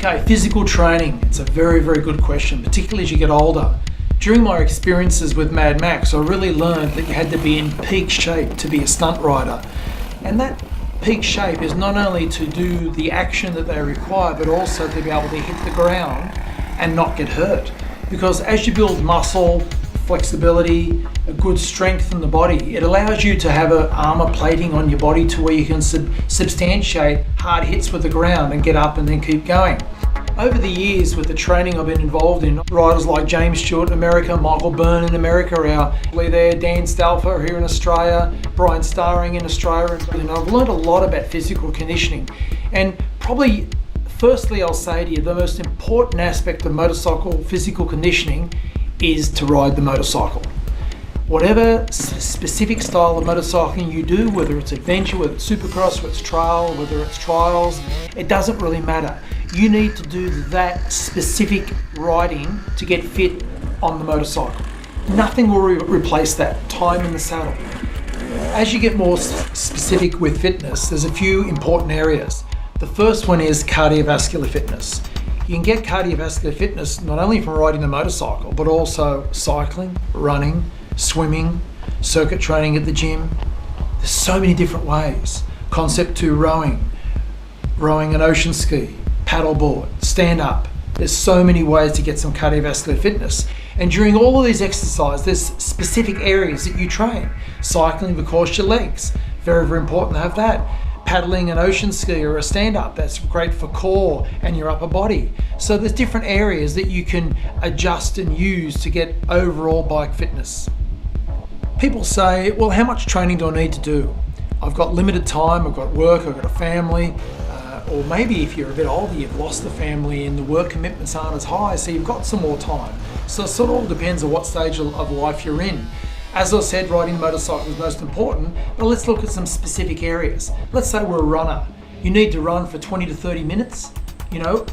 Okay, physical training. It's a very, very good question, particularly as you get older. During my experiences with Mad Max, I really learned that you had to be in peak shape to be a stunt rider. And that peak shape is not only to do the action that they require, but also to be able to hit the ground and not get hurt. Because as you build muscle, flexibility, a good strength in the body, it allows you to have an armor plating on your body to where you can substantiate hard hits with the ground and get up and then keep going. Over the years with the training I've been involved in, riders like James Stewart in America, Michael Byrne in America, Dan Stalfer here in Australia, Brian Starring in Australia, and I've learned a lot about physical conditioning. And probably firstly I'll say to you, the most important aspect of motorcycle physical conditioning is to ride the motorcycle. Whatever specific style of motorcycling you do, whether it's adventure, whether it's supercross, whether it's trail, whether it's trials, it doesn't really matter. You need to do that specific riding to get fit on the motorcycle. Nothing will replace that time in the saddle. As you get more specific with fitness, there's a few important areas. The first one is cardiovascular fitness. You can get cardiovascular fitness not only from riding the motorcycle, but also cycling, running, swimming, circuit training at the gym. There's so many different ways. Concept 2 rowing an ocean ski, paddleboard, stand up. There's so many ways to get some cardiovascular fitness. And during all of these exercises, there's specific areas that you train. Cycling, of course, your legs. Very, very important to have that. Paddling an ocean ski or a stand-up, that's great for core and your upper body. So there's different areas that you can adjust and use to get overall bike fitness. People say, well, how much training do I need to do? I've got limited time, I've got work, I've got a family, or maybe if you're a bit older, you've lost the family and the work commitments aren't as high, so you've got some more time. So it sort of all depends on what stage of life you're in. As I said, riding motorcycle is most important, but let's look at some specific areas. Let's say we're a runner. You need to run for 20 to 30 minutes.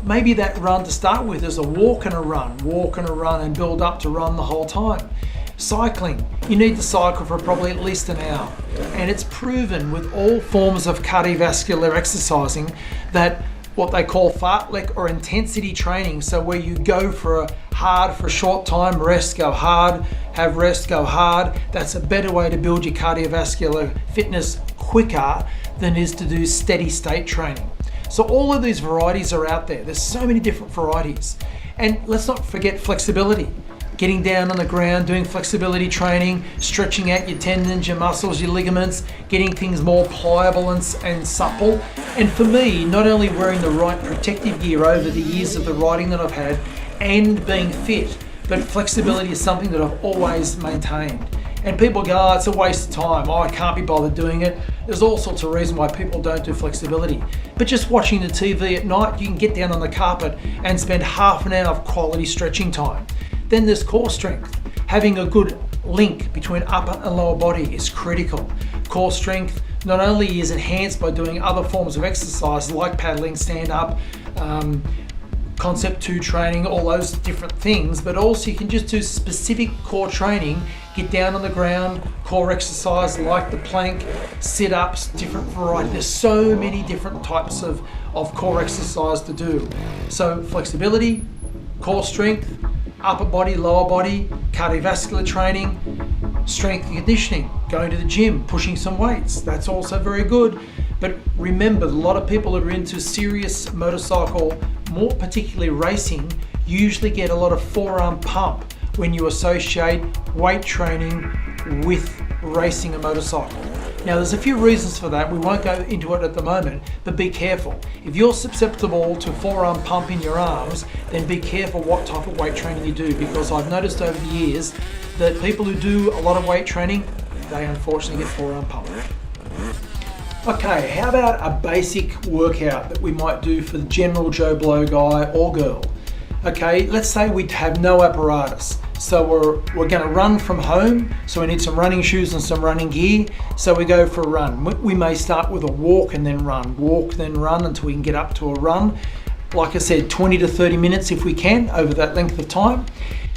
Maybe that run to start with is a walk and a run and build up to run the whole time. Cycling, you need to cycle for probably at least an hour. And it's proven with all forms of cardiovascular exercising that what they call fartlek or intensity training, so where you go for a short time, rest, go hard, have rest, go hard, that's a better way to build your cardiovascular fitness quicker than is to do steady state training. So all of these varieties are out there. There's so many different varieties. And let's not forget flexibility. Getting down on the ground, doing flexibility training, stretching out your tendons, your muscles, your ligaments, getting things more pliable and supple. And for me, not only wearing the right protective gear over the years of the riding that I've had and being fit, but flexibility is something that I've always maintained. And people go, oh, it's a waste of time. Oh, I can't be bothered doing it. There's all sorts of reasons why people don't do flexibility. But just watching the TV at night, you can get down on the carpet and spend half an hour of quality stretching time. Then there's core strength. Having a good link between upper and lower body is critical. Core strength not only is enhanced by doing other forms of exercise like paddling, stand up, concept 2 training, all those different things, but also you can just do specific core training, get down on the ground, core exercise like the plank, sit-ups, different variety. There's so many different types of core exercise to do. So flexibility, core strength, upper body, lower body, cardiovascular training, strength and conditioning, going to the gym, pushing some weights. That's also very good. But remember, a lot of people that are into serious motorcycle, more particularly racing, usually get a lot of forearm pump when you associate weight training with racing a motorcycle. Now there's a few reasons for that. We won't go into it at the moment, but be careful. If you're susceptible to forearm pump in your arms, then be careful what type of weight training you do, because I've noticed over the years that people who do a lot of weight training, they unfortunately get forearm pump. Okay, how about a basic workout that we might do for the general Joe Blow guy or girl? Okay, let's say we have no apparatus. So we're going to run from home, so we need some running shoes and some running gear. So we go for a run. We may start with a walk and then run until we can get up to a run. Like I said, 20 to 30 minutes if we can over that length of time.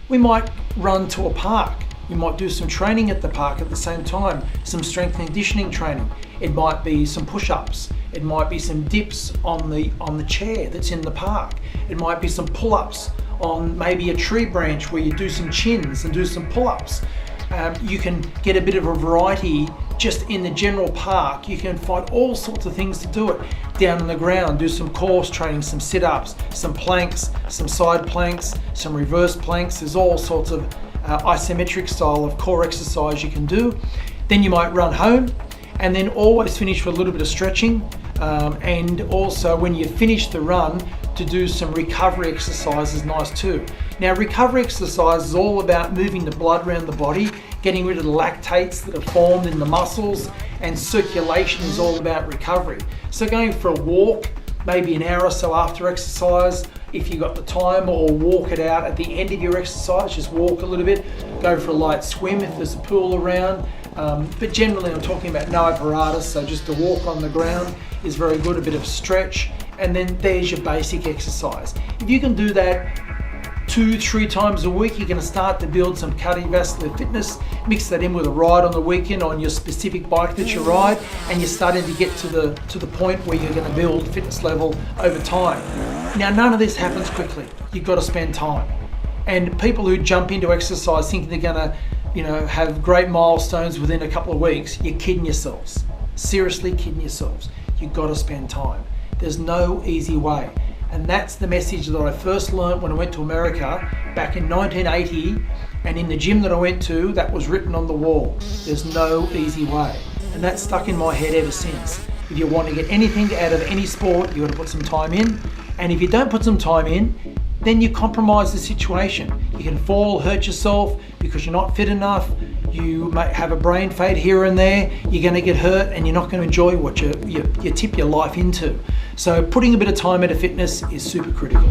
We might run to a park. You might do some training at the park at the same time, some strength and conditioning training. It might be some push-ups. It might be some dips on the chair that's in the park. It might be some pull-ups on maybe a tree branch where you do some chins and do some pull-ups. You can get a bit of a variety just in the general park. You can find all sorts of things to do it. Down on the ground, do some course training, some sit-ups, some planks, some side planks, some reverse planks. There's all sorts of isometric style of core exercise you can do. Then you might run home, and then always finish with a little bit of stretching, and also when you finish the run, to do some recovery exercises, nice too. Now, recovery exercise is all about moving the blood around the body, getting rid of the lactates that are formed in the muscles, and circulation is all about recovery. So going for a walk, maybe an hour or so after exercise, if you've got the time, or walk it out at the end of your exercise, just walk a little bit, go for a light swim if there's a pool around. But generally I'm talking about no apparatus, so just a walk on the ground is very good, a bit of stretch, and then there's your basic exercise. If you can do that 2-3 times a week, you're going to start to build some cardiovascular fitness. Mix that in with a ride on the weekend on your specific bike that you ride, and you're starting to get to the point where you're going to build fitness level over time. Now, none of this happens quickly. You've got to spend time. And people who jump into exercise thinking they're going to, have great milestones within a couple of weeks, you're kidding yourselves. Seriously kidding yourselves. You've got to spend time. There's no easy way. And that's the message that I first learned when I went to America back in 1980, and in the gym that I went to, that was written on the wall. There's no easy way. And that's stuck in my head ever since. If you want to get anything out of any sport, you've got to put some time in. And if you don't put some time in, then you compromise the situation. You can fall, hurt yourself because you're not fit enough. You may have a brain fade here and there. You're going to get hurt, and you're not going to enjoy what you tip your life into. So putting a bit of time into fitness is super critical.